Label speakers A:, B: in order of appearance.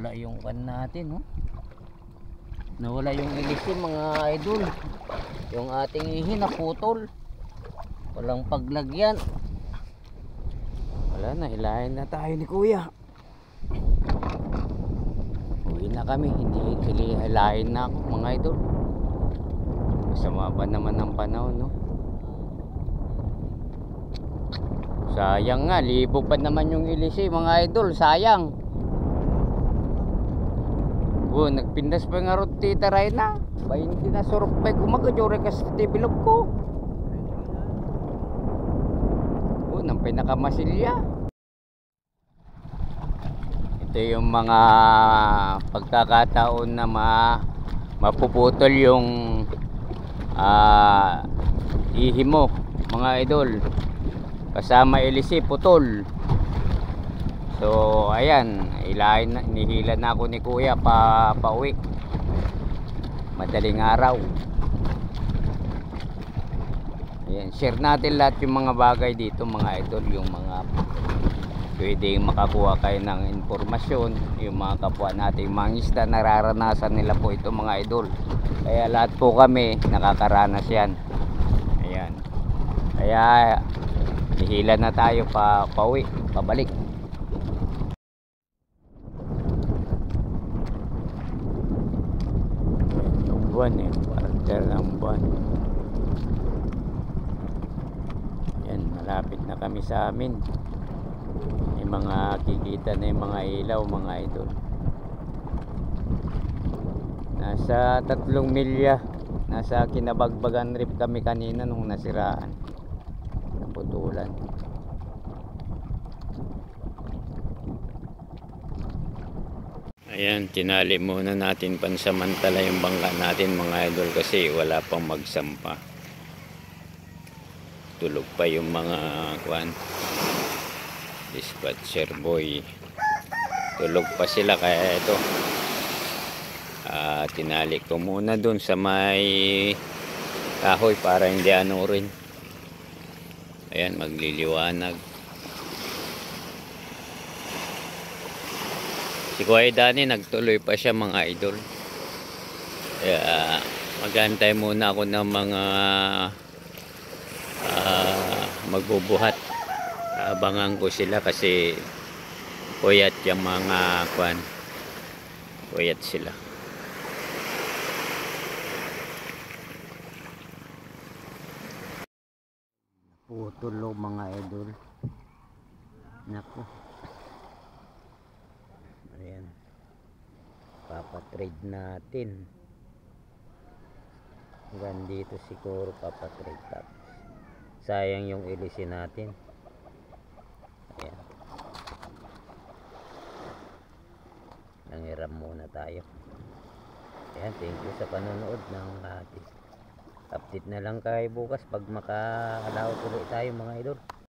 A: nawala yung kan natin, no? Nawala yung ilisim mga idol. Yung ating ihi naputol. Walang paglagyan. Wala na, hilahin na tayo ni kuya. Uwi na kami, hindi hilahin na ako mga idol. Masama pa naman ang panahon, no? Sayang nga, libo pa naman yung ilisi mga idol, sayang. Nagpindas pa nga ron tita Rayna. Ba hindi na surok pa kumagajore ka sa tibilog ko. Nang pinakamasilya. Ito yung mga pagkakataon na mapuputol yung ihi mo mga idol. Kasama ilisi putol. So ayan, nihila na ako ni kuya pauwi. Madaling araw. Ayan, share natin lahat yung mga bagay dito mga idol, yung mga pwedeng makakuha kayo ng impormasyon, yung mga kapwa nating mangisda, nararanasan nila po ito mga idol. Kaya lahat po kami nakakaranas yan. Ayan. Kaya hihila na tayo pauwi, pabalik. Yung buwan parang ng buwan. Ayan, malapit na kami sa amin. May mga kikita na yung mga ilaw mga idol. Nasa 3 milya. Nasa Kinabagbagan Reef kami kanina nung nasiraan. Naputulan. Ayan, tinali muna natin pansamantala yung bangka natin mga idol kasi wala pang magsampa. Tulog pa yung mga dispatcher boy. Tulog pa sila kaya ito. Tinali ko muna dun sa may kahoy para hindi ano rin. Ayan, magliliwanag. Si Kuya Dani nagtuloy pa siya mga idol. Kaya magantay muna ako ng mga magbubuhat. Abangan ko sila kasi puyat yung mga puyat sila. Putulo mga idol. Naku. Ayan. Papatrade natin. Hanggang dito siguro papatrade tapos. Sayang yung ilisi natin. Ayan. Nangiram muna tayo. Ayan, thank you sa panonood ng ating update na lang kayo bukas pag makalaot ulit tayo mga idol.